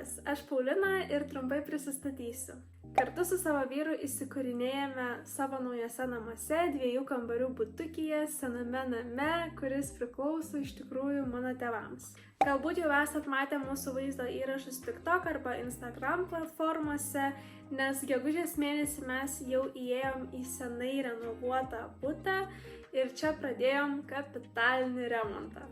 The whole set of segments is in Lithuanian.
Labas, aš Paulina ir trumpai prisistatysiu. Kartu su savo vyru įsikūrinėjame savo naujose namuose 2 kambarių butukyje sename name, kuris priklauso iš tikrųjų mano tėvams. Galbūt jau esat matę mūsų vaizdo įrašus TikTok arba Instagram platformose, nes gegužės mėnesį mes jau įėjom į senai renovuotą butą ir čia pradėjom kapitalinį remontą.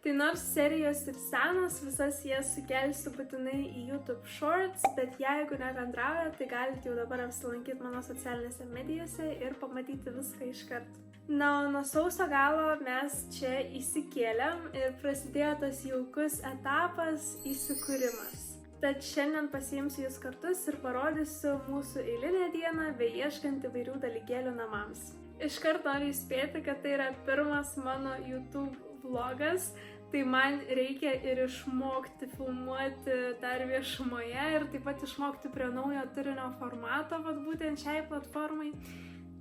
Tai nors serijos ir senos, visas jas sukelsiu būtinai į YouTube Shorts, bet jeigu nekantraujate, tai galite jau dabar apsilankyti mano socialinėse medijose ir pamatyti viską iškart. Na, nuo sausio galo mes čia įsikėlėm ir prasidėjo tas jaukus etapas įsikūrimas. Tad šiandien pasiimsiu jūs kartus ir parodysiu mūsų eilinę dieną bei ieškant įvairių dalykėlių namams. Iškart noriu įspėti, kad tai yra pirmas mano YouTube vlogas, tai man reikia ir išmokti filmuoti dar viešumoje ir taip pat išmokti prie naujo turinio formato, vat būtent šiai platformai.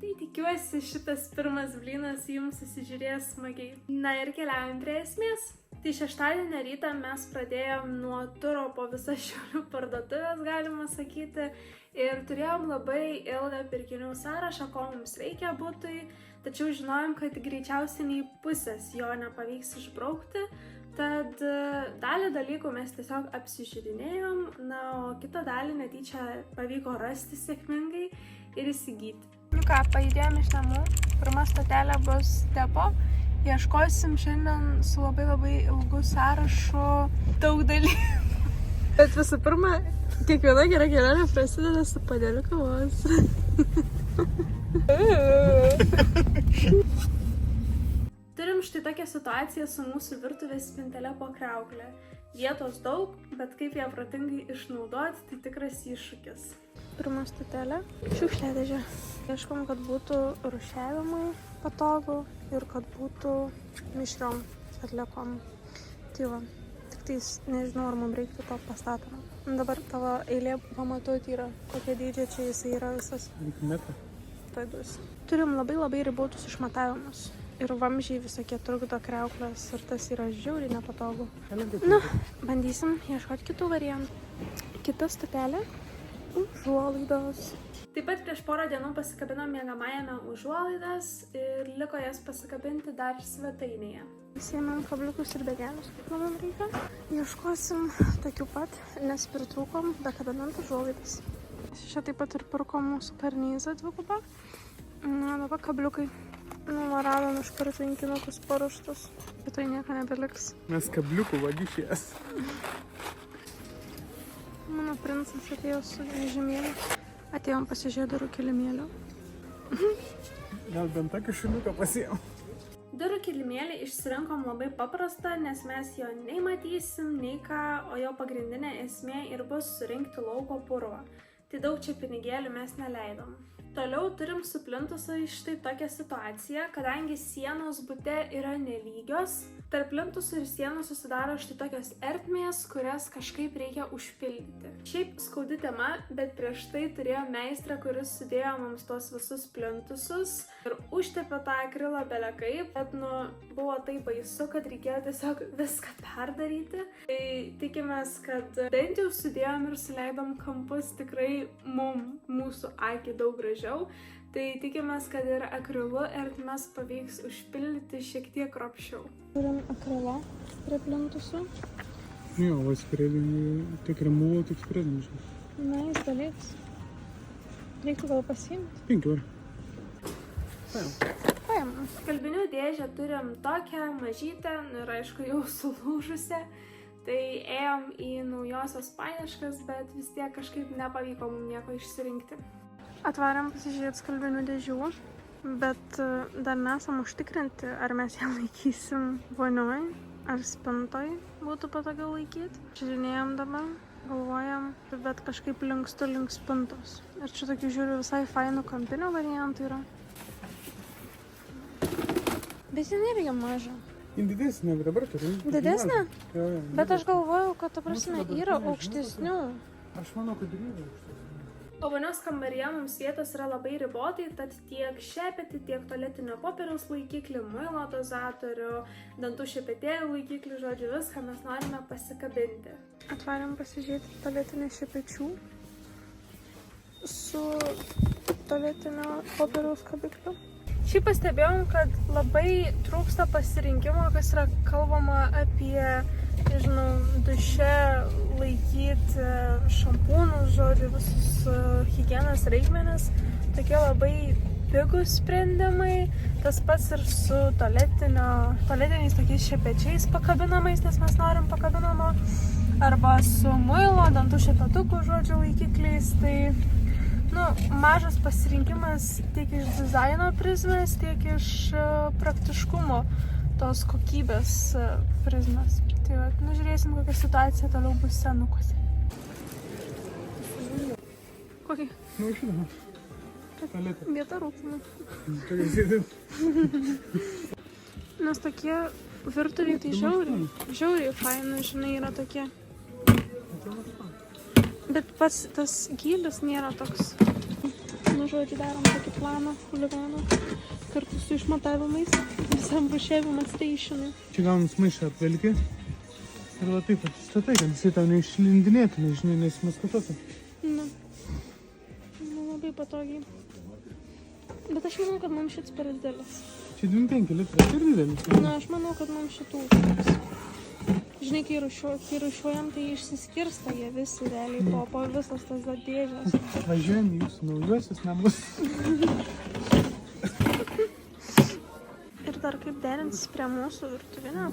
Tai tikiuosi šitas pirmas blynas jums įsižiūrės smagiai. Na ir keliaujam prie esmės. Tai šeštadienio rytą mes pradėjom nuo turo po visas Šiaulių parduotuvės, galima sakyti, ir turėjom labai ilgą pirkinių sąrašą, ko mums reikia butui, tačiau žinojom, kad greičiausiai nei pusės jo nepavyks išbraukti, tad dalį dalykų mes tiesiog apsižiūrinėjom, na, o kitą dalį netyčia pavyko rasti sėkmingai ir įsigyti. Nu ką, pajudėjom iš namų, pirma stotelė bus depo. Ieškosim šiandien su labai ilgu sąrašu daug dalykų. Bet visų pirma, kiekviena gera kelionė prasideda su puodeliu kavos. Turim štai tokią situaciją su mūsų virtuvės spintelė po kriauklę. Vietos daug, bet kaip ją protingai išnaudoti, tai tikras iššūkis. Pirma stotelė – šiukšliadėžė. Ieškom, kad būtų rūšiavimui patogu ir kad būtų mišriom atliekom. Tai va, tik tais nežinau, ar mums reiktų to pastatymą. Dabar tavo eilė pamatuoti yra, kokie dydžiai čia jisai yra visas. Metrą. Tai bus. Turim labai ribotus išmatavimus. Ir vamžiai visokie trukdo kriauklės ir tas yra žiauriai nepatogu. Nu, bandysim ieškoti kitų variantų. Kita stotelė – užuolaidos. Taip pat prieš porą dienų pasikabinom miegamajame užuolaidas ir liko jas pasikabinti dar svetainėje. Įsiėmėm kabliukus ir begelius, kaip man reikia. Ieškosim tokių pat, nes pritrūkom bekabinant užuolaidas. Čia taip pat ir pirkom mūsų karnizą dvigubą. Na, dabar kabliukai. Nu, radom iš karto rinkinukus paruoštus. Bet tai nieko nebeliks. Mes kabliukų vagišės. Mano princas atėjo su vežimėliu. Atėjom pasižiūrėti durų kilimėlio. Gal bent tokį šuniuką pasiėm. Durų kilimėlį išsirinkom labai paprastą, nes mes jo nei matysim, nei ką, o jo pagrindinė esmė ir bus surinkti lauko purvą. Tai daug čia pinigėlių mes neleidom. Toliau turim su plintusu štai tokią situaciją, kadangi sienos bute yra nelygios, tarp plintusų ir sienų susidaro štai tokios ertmės, kurias kažkaip reikia užpildyti. Šiaip skaudi tema, bet prieš tai turėjo meistrą, kuris sudėjo mums tos visus plintusus ir užtepė tą akrilą belekaip, bet buvo taip baisu, kad reikėjo tiesiog viską perdaryti. Tai tikimės, kad bent jau sudėjom ir suleidom kampus tikrai mūsų akį daug gražiau. Tai tikimės, kad ir akrilu ertmes pavyks užpildyti šiek tiek kruopščiau. Turim akrilą prie plintusų. Jo, va sprėdinį, tik remulo, tik sprėdinį. Na, jis dalyks. Reiktų gal pasiimti. 5 eurų. Paėm. Skalbinių dėžę turim tokią mažytę ir aišku jau sulūžusią. Tai ėjom į naujosios paieškas, bet vis tiek kažkaip nepavyko mums nieko išsirinkti. Atvarėm pasižiūrėti skalbinių dėžių, bet dar nesam užtikrinti, ar mes ją laikysim vonioj, ar spintoj būtų patogiau laikyti. Žiūrinėjom dabar, galvojam, bet kažkaip linkstu link spintos. Ir čia tokių žiūriu visai fainų kampinių variantų yra. Bet jin irgi maža. Jin didesnė, bet dabar turiu. Didesnė? Jo, bet aš galvojau, kad ta prasme yra aukštesnių. Aš manau, kad ir yra aukštesnių. O vonios kambaryje mums vietos yra labai ribotai, tad tiek šepetį, tiek tualetinio popieriaus laikiklį, muilo dozatorių, dantų šepetėjų laikiklį, žodžiu, viską mes norime pasikabinti. Atvarėm pasižiūrėti tualetinį šepečių su tualetinio popieriaus kabikliu. Šiaip pastebėjom, kad labai trūksta pasirinkimo, kas yra kalbama apie, nežinau, duše laikyti šampūnus, žodžiu, visus higienos reikmenis. Tokie labai pigūs sprendimai. Tas pats ir su tualetiniais tokiais šepečiais pakabinamais, nes mes norim pakabinamo. Arba su muilo, dantų šepetukų, žodžiu, laikikliais. Tai mažas pasirinkimas tiek iš dizaino prizmės, tiek iš praktiškumo tos kokybės prizmės. Tai va, žiūrėsim, kokia situacija toliau bus senukuose. Kokį? Šitą. Tualetą. Vieta rūpina. Tokia sėdė. Nes tokie virtuviai tai žiauriai faini, žinai, yra tokie. Bet pats tas gylis nėra toks. Žodžiu, darom tokį planą huliganą kartu su išmatavimais visam rūšiavimo stationui. Čia gaunus maišą apvelki ir va taip atsistatai, kad jisai tau neišlindinėtų, nežinai, nesimaskatuotų. Labai patogiai. Bet aš manau, kad mums šits per didelis. Čia 25 litrai ir didelis. Aš manau, kad mums šitų užteks. Žinai, kai rūšiuojam, tai išsiskirsta jie visi realiai po visas tas dėžės. Važiuojam į jūsų naujuosius namus. Ir dar kaip derintis prie mūsų virtuvinio.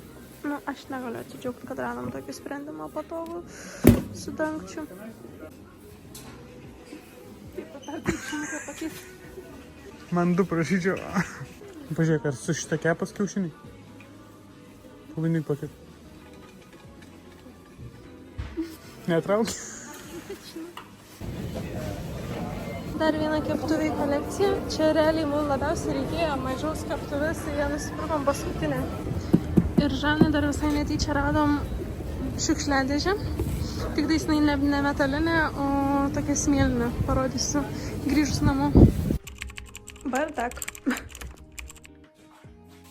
Aš negaliu atsidžiaugti, kad radom tokį sprendimą patogų su dangčiu. Taip pat ar taip sunku pakeisti. Man 2 prašyčiau. Pažiūrėk, ar su šitą kepas kiaušiniai? Pabandyk pakeisti. Netraukia. Dar viena keptuviai kolekcija. Čia realiai mums labiausiai reikėjo mažiaus keptuvės, tai ją nusipirkom paskutinę. Ir Žanai dar visai netyčia radom šiukšliadėžę. Tik tais jinai ne metalinė, o tokia smėlinė. Parodysiu grįžus namo. Bardak.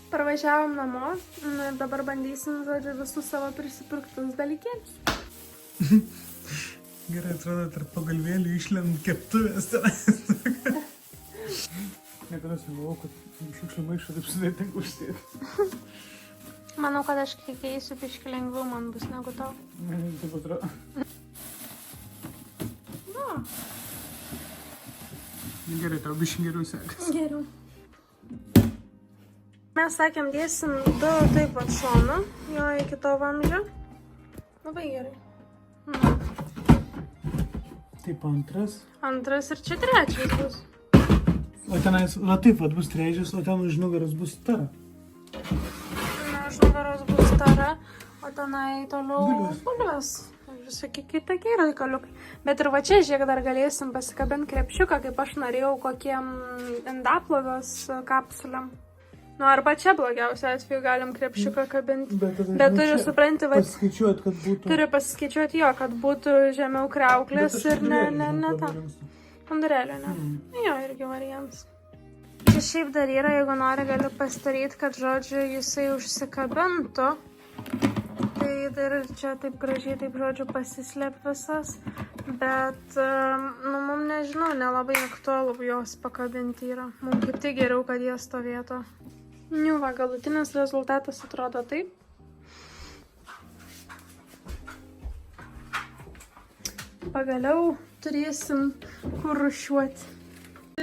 Parvažiavom namo ir dabar bandysim, žodžiu, visus savo prisipirktus dalykėlius. Gerai, atrodo, tarp pagalvėlių išlend keptuvės. Niekada negalvojau, kad šiukšlių maišą taip sudėtinga užsėti. Manau, kad aš kai keisiu biškį lengviau man bus negu tau. Taip atrodo. Gerai, tau biškį geriau sekasi. Geriau. Mes sakėm, dėsim 2 taip pat šonu, jo iki to vamzdžio. Labai gerai. Taip, antras ir čia 3 bus. O tenais, va taip, bus 3, o ten už nugaros bus tara. Už nugaros bus tara, o tenai toliau bulvės. Visokie kitokie reikaliukai. Bet ir va čia, žiūrėk, dar galėsim pasikabinti krepšiuką, kaip aš norėjau kokiem indaplovės kapsuliam. Arba čia blogiausia atveju galim krepšiuką kabinti. Bet turi supranti, pasiskaičiuoti, kad būtų... Turi pasiskaičiuoti jo, kad būtų žemiau kriauklės ir ne ta. Pandurėlio, ne. Jo, irgi variantas. Čia šiaip dar yra, jeigu nori, gali pasidaryti, kad, žodžiu, jisai užsikabintų. Tai dar čia taip gražiai, taip, žodžiu, pasislėp visas. Bet, mums nežinau, nelabai aktualu jos pakabinti yra. Mums kaip tik geriau, kad jie stovėtų. Va, galutinis rezultatas atrodo taip. Pagaliau turėsim kur rūšiuoti.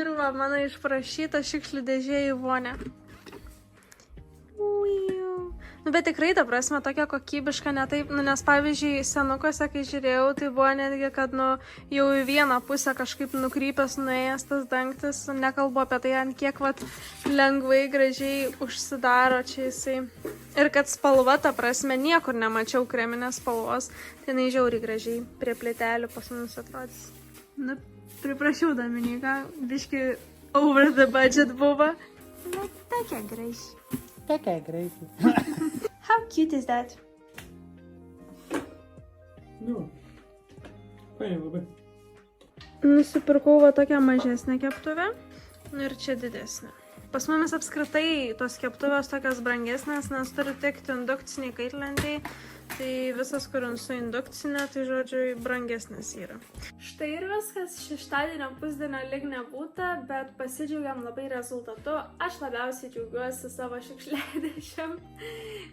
Ir va, mano išprašyta šiukšlių dėžė į vonę. Bet tikrai, ta prasme, tokia kokybiška, ne taip, nes pavyzdžiui, senukose, kai žiūrėjau, tai buvo netgi, kad, jau į vieną pusę kažkaip nukrypęs, nuėjęs tas dangtis, nekalbu apie tai, ant kiek, lengvai, gražiai užsidaro čia jisai. Ir kad spalva, ta prasme, niekur nemačiau kreminės spalvos, tai jinai žiauriai gražiai prie plėtelių pas mus atrodys. Priprašiau Dominiką, biški over the budget buvo. Tokia gražiai. Tokia gražiai. How cute is that? Fainai labai. Nusipirkau va tokią mažesnę keptuvę ir čia didesnė. Pas mumis apskritai tos keptuvės tokios brangesnės, nes turi tikti indukciniai kaitlentei. Tai visas, kur su indukcinė, tai žodžiu, brangesnis yra. Štai ir viskas, šeštadienio pusdienio lyg nebūta, bet pasidžiaugiam labai rezultatu. Aš labiausiai džiaugiuosi savo šiukšliadėžiam.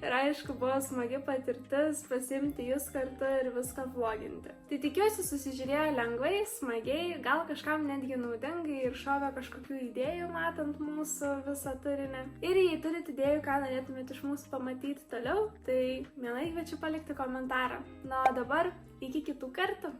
Ir aišku, buvo smagi patirtis pasiimti jūs kartu ir viską vloginti. Tai tikiuosi susižiūrėjo lengvai, smagiai, gal kažkam netgi naudingai ir šovė kažkokių idėjų matant mūsų visą turinį. Ir jei turite idėjų, ką norėtumėte iš mūsų pamatyti toliau, tai mielai kviečiu palikti komentarą. Na, o dabar iki kitų kartų.